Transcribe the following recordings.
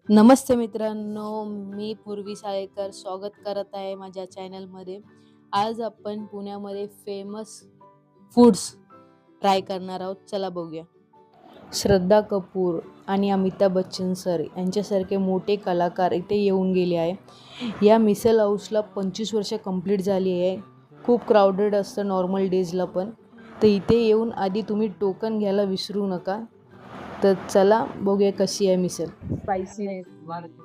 नमस्ते मित्रांनो, मी पूर्वी साळेकर स्वागत करत आहे माझ्या चॅनलमध्ये. आज आपण पुण्यामध्ये फेमस फूड्स ट्राय करणार आहोत. चला बघूया. श्रद्धा कपूर आणि अमिताभ बच्चन सर यांच्यासारखे मोठे कलाकार इथे येऊन गेले आहे. या मिसल हाऊसला 25 वर्ष कंप्लीट झाली आहे. खूप क्राऊडेड असतं नॉर्मल डेजला पण. तर इथे येऊन आधी तुम्ही टोकन घ्यायला विसरू नका. तर चला बघूया कशी आहे मिसल. स्पायसीनेस,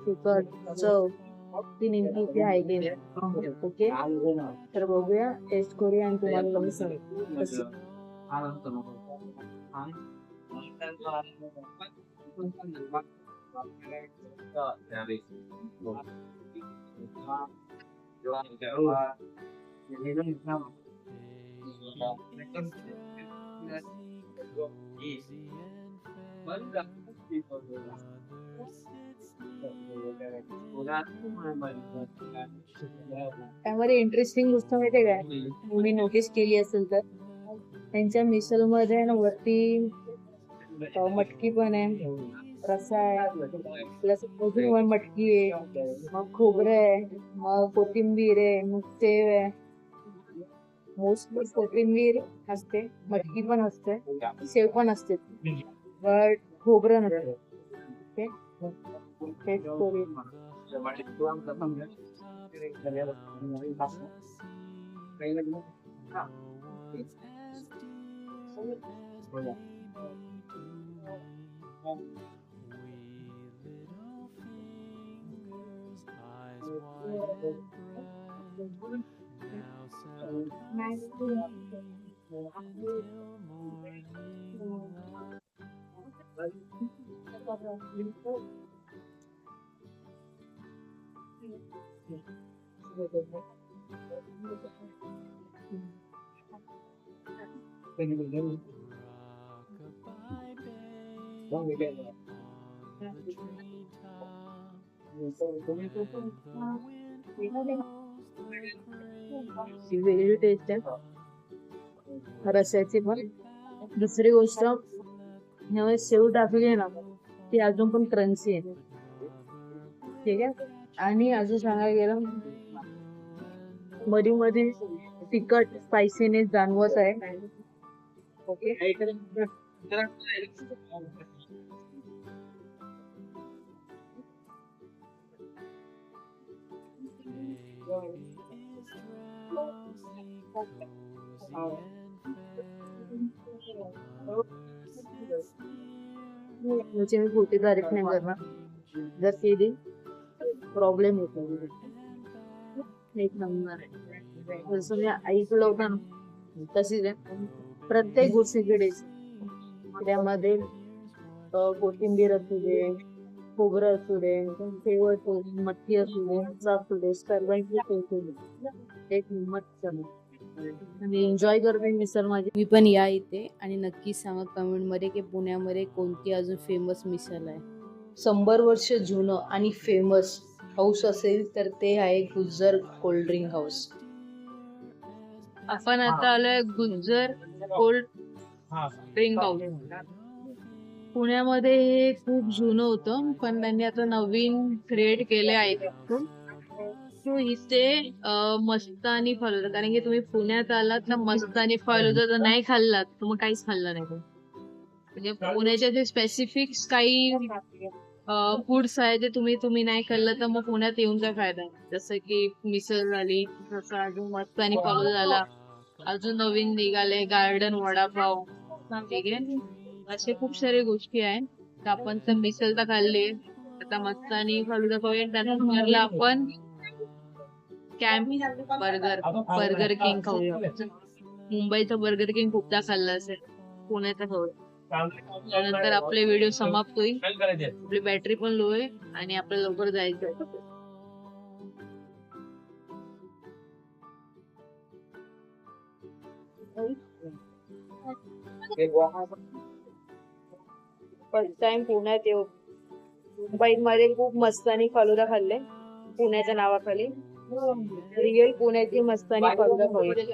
तिखट, चव ती नेमकी इथे आहे की नाही. ओके, तर बघूया, टेस्ट करूया आणि तुम्हाला कमी सांगू कशी. त्यामध्ये इंटरेस्टिंग गोष्ट माहिती काय, तुम्ही नोटीस केली असेल तर त्यांच्या मिसल मध्ये ना वरती मटकी पण आहे, रस्सा आहे, प्लस अजून मटकी आहे, मग खोबरं आहे, मग कोथिंबीर आहे, मग सेव आहे. मोस्टली कोथिंबीर असते, मटकी पण असते, सेव पण असते, बट खोबरं नसते. ओके, टेस्ट करूया. वेगळी टेस्ट आहे रस्याची पण. दुसरी गोष्ट, ह्यामध्ये शेव टाकली आहे ना, ती अजून पण क्रंची आहे. ठीक आहे, आणि अजून सांगायला गेलं, मध्ये मध्ये तिखट स्पायसीनेस जाणवत आहे. ओके, मुझे मी खोटी तारीफ नाही करणार. जर केली प्रॉब्लेम होतो. एक नंबर आहे. जसं मी ऐकलं होतं ना, तशीच आहे प्रत्येक गोष्टीकडे. त्यामध्ये कोथिंबीर असू दे, खोबरं असू दे, सेव असू दे, मटकी असू दे, असू दे, सर्वांची असू दे, एक नंबर चालू. आणि एन्जॉय करते मिसळ माझी. मी पण या इथे आणि नक्की सांगा कमेंट मध्ये की पुण्यामध्ये कोणती अजून फेमस मिसळ आहे. 100 वर्ष जुनं आणि फेमस हाऊस असेल तर ते आहे गुज्जर कोल्ड्रिंक हाऊस. आपण आता आलोय गुज्जर कोल्ड ड्रिंक हाऊस. पुण्यामध्ये हे खूप जुनं होतं, पण त्यांनी आता नवीन क्रिएट केले आहे. तो इथे मस्तानी फालुदा, कारण की तुम्ही पुण्यात आलात ना, मस्तानी फालुदा जर नाही खाल्लात तर मग काहीच खाल्लं नाही. म्हणजे पुण्याच्या जे स्पेसिफिक काही फूड्स आहे जे तुम्ही तुम्ही नाही खाल्लं तर मग पुण्यात येऊन काय फायदा. जसं की मिसळ झाली, जसं अजून मस्तानी फालुदा झाला, अजून नवीन निघाले गार्डन वडापाव. ठीक आहे, असे खूप सारे गोष्टी आहेत. तर आपण तर मिसळ तर खाल्ली, आता मस्तानी फालुदा खाऊया. त्यानंतर आपण कॅम्प बर्गर बर्गर किंग खाऊया. मुंबईचं बर्गर किंग खूपदा खाल्लं असेल, पुण्याचं खाऊया. त्यानंतर आपले व्हिडिओ समाप्त होईल. आपली बॅटरी पण लो आहे आणि आपल्याला लवकर जायचं. फर्स्ट टाइम पुण्यात येऊ. मुंबईमध्ये खूप मस्तानी फालुदा खाल्ले पुण्याच्या नावाखाली. रिअल पुण्याची मस्तानी फालुदा खाल्ली.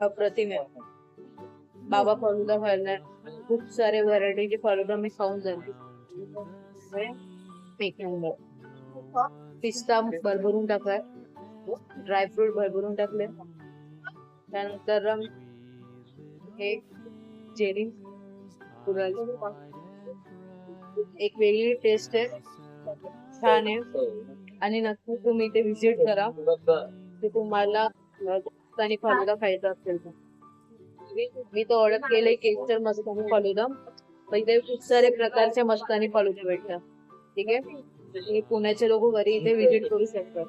अप्रतिम आहे. बाबा फालुदा खाल्लाय. खूप सारे व्हरायटीचे फालुदा मी खाऊन झाले. एक नंबर. पिस्ता भरभरून टाकलाय, ड्रायफ्रूट भरभरून टाकले, त्यानंतर हे चेरी एक वेगळी टेस्ट आहे, छान आहे. आणि नक्की तुम्ही ते विजिट करा की तुम्हाला मस्तानी फालुदा खायचा असेल तर. मी तो ऑर्डर केलंय केसर मस्तानी फालुदा. पण इथे खूप सारे प्रकारचे मस्तानी फालुदा भेटतात. ठीक आहे, हे पुण्याचे लोक घरी इथे विजिट करू शकतात.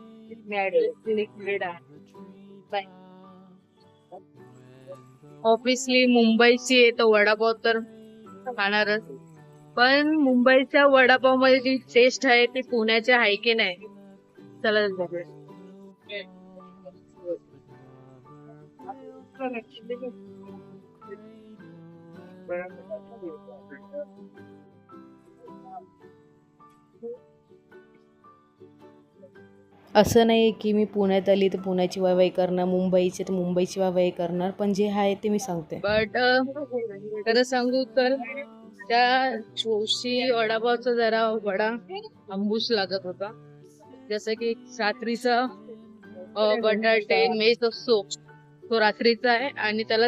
मी ऍड्रेस दिलेला आहे. बाय. ऑब्विसली मुंबईची आहे तर वडापाव तर खाणारच, पण मुंबईच्या वडापाव मध्ये जी टेस्ट आहे ती पुण्याच्या आहे की नाही, चला बघूया. असं नाही की मी पुण्यात आली तर पुण्याची वाहवाही करणार, मुंबईची तर मुंबईची वाहवाही करणार, पण जे आहे ते मी सांगते. बट खरं सांगू तर त्या जोशी वडापावचा जरा वडा आंबूस लागत होता. जसं की रात्रीचा बटाटे मेस असतो तो रात्रीचा आहे आणि त्याला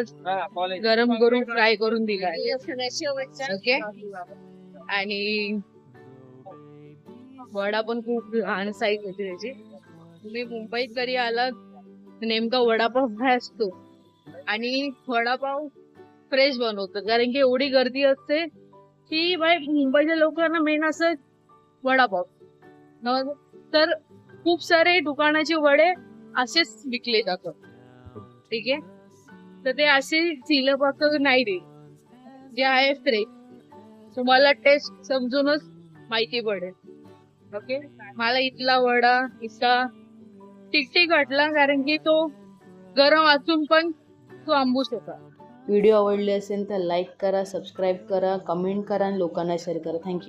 गरम करून फ्राय करून दिला आहे. ओके, आणि वडा पण खूप लहान साईज होती त्याची. तुम्ही मुंबईत जरी आला नेमका वडापाव काय असतो आणि वडापाव फ्रेश बनवतो, कारण की एवढी गर्दी असते की बाय मुंबईच्या लोकांना मेन असं वडापाव. तर खूप सारे दुकानाचे वडे असेच विकले जातात. ठीक आहे, तर ते असे सिलप नाही दे, जे आहे फ्रेश. तुम्हाला टेस्ट समजूनच माहिती पडेल. ओके, मला इथला वडा इतका ठीक वाटला, कारण की तो गरम असून पण तो आंबूस होता. व्हिडिओ आवडले असेल तर लाईक करा, सबस्क्राईब करा, कमेंट करा आणि लोकांना शेअर करा. थँक्यू.